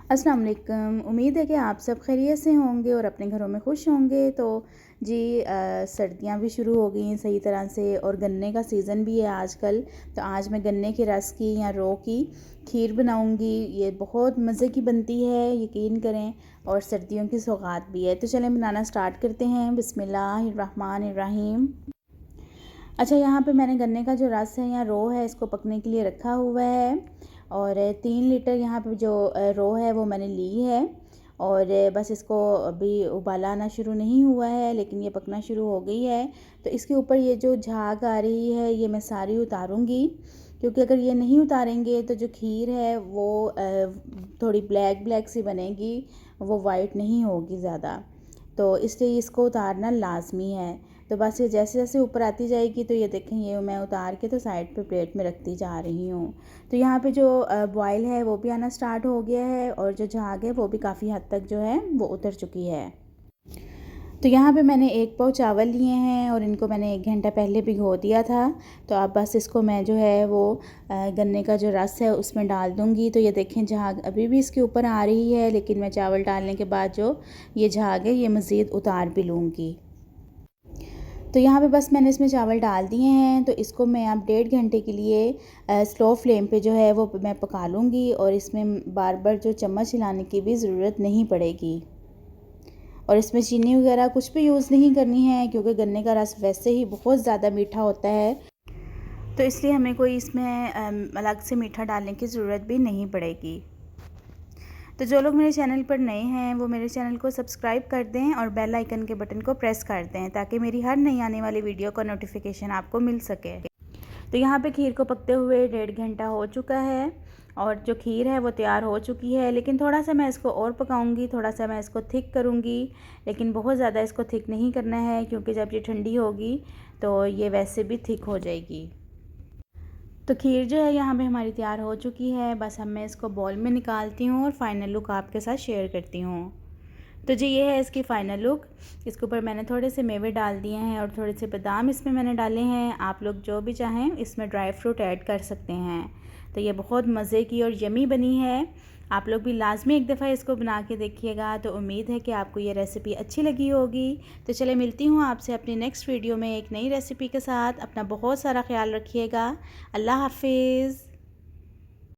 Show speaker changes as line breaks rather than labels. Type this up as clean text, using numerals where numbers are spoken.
अस्सलाम वालेकुम। उम्मीद है कि आप सब खैरियत से होंगे और अपने घरों में खुश होंगे। तो जी सर्दियां भी शुरू हो गई हैं सही तरह से और गन्ने का सीज़न भी है आजकल। तो आज मैं गन्ने के रस की या रो की खीर बनाऊंगी। ये बहुत मज़े की बनती है, यकीन करें, और सर्दियों की सौगात भी है। तो चलें बनाना स्टार्ट करते हैं। बिस्मिल्लाहिर्रहमानिर्रहीम। अच्छा, यहाँ पे मैंने गन्ने का जो रस है या रो है इसको पकने के लिए रखा हुआ है और 3 लीटर यहाँ पे जो रो है वो मैंने ली है। और बस इसको अभी उबाला आना शुरू नहीं हुआ है लेकिन ये पकना शुरू हो गई है। तो इसके ऊपर ये जो झाग आ रही है ये मैं सारी उतारूँगी, क्योंकि अगर ये नहीं उतारेंगे तो जो खीर है वो थोड़ी ब्लैक ब्लैक सी बनेगी, वो वाइट नहीं होगी ज़्यादा। तो इसलिए इसको उतारना लाजमी है। तो बस ये जैसे जैसे ऊपर आती जाएगी तो ये देखें, ये मैं उतार के तो साइड पे प्लेट में रखती जा रही हूँ। तो यहाँ पे जो बॉयल है वो भी आना स्टार्ट हो गया है और जो झाग है वो भी काफ़ी हद तक जो है वो उतर चुकी है। तो यहाँ पे मैंने 1 पाव चावल लिए हैं और इनको मैंने 1 घंटा पहले भिगो दिया था। तो अब बस इसको मैं जो है वो गन्ने का जो रस है उसमें डाल दूँगी। तो ये देखें, झाग अभी भी इसके ऊपर आ रही है, लेकिन मैं चावल डालने के बाद जो ये झाग है ये मज़ीद उतार भी लूँगी। तो यहाँ पे बस मैंने इसमें चावल डाल दिए हैं। तो इसको मैं अब 1.5 घंटे के लिए स्लो फ्लेम पे जो है वो मैं पका लूँगी और इसमें बार बार जो चम्मच हिलाने की भी ज़रूरत नहीं पड़ेगी। और इसमें चीनी वगैरह कुछ भी यूज़ नहीं करनी है, क्योंकि गन्ने का रस वैसे ही बहुत ज़्यादा मीठा होता है। तो इसलिए हमें कोई इसमें अलग से मीठा डालने की ज़रूरत भी नहीं पड़ेगी। तो जो लोग मेरे चैनल पर नए हैं वो मेरे चैनल को सब्सक्राइब कर दें और बेल आइकन के बटन को प्रेस कर दें, ताकि मेरी हर नई आने वाली वीडियो का नोटिफिकेशन आपको मिल सके। तो यहाँ पे खीर को पकते हुए 1.5 घंटा हो चुका है और जो खीर है वो तैयार हो चुकी है। लेकिन थोड़ा सा मैं इसको और पकाऊंगी, थोड़ा सा मैं इसको थिक करूँगी, लेकिन बहुत ज़्यादा इसको थिक नहीं करना है, क्योंकि जब ये ठंडी होगी तो ये वैसे भी थिक हो जाएगी। तो खीर जो है यहाँ पे हमारी तैयार हो चुकी है। बस अब मैं इसको बॉल में निकालती हूँ और फाइनल लुक आपके साथ शेयर करती हूँ। तो जी ये है इसकी फ़ाइनल लुक। इसके ऊपर मैंने थोड़े से मेवे डाल दिए हैं और थोड़े से बादाम इसमें मैंने डाले हैं। आप लोग जो भी चाहें इसमें ड्राई फ्रूट ऐड कर सकते हैं। तो ये बहुत मज़े की और यमी बनी है। आप लोग भी लाजमी एक दफ़ा इसको बना के देखिएगा। तो उम्मीद है कि आपको ये रेसिपी अच्छी लगी होगी। तो चले मिलती हूँ आपसे अपनी नेक्स्ट वीडियो में एक नई रेसिपी के साथ। अपना बहुत सारा ख्याल रखिएगा। अल्लाह हाफिज़।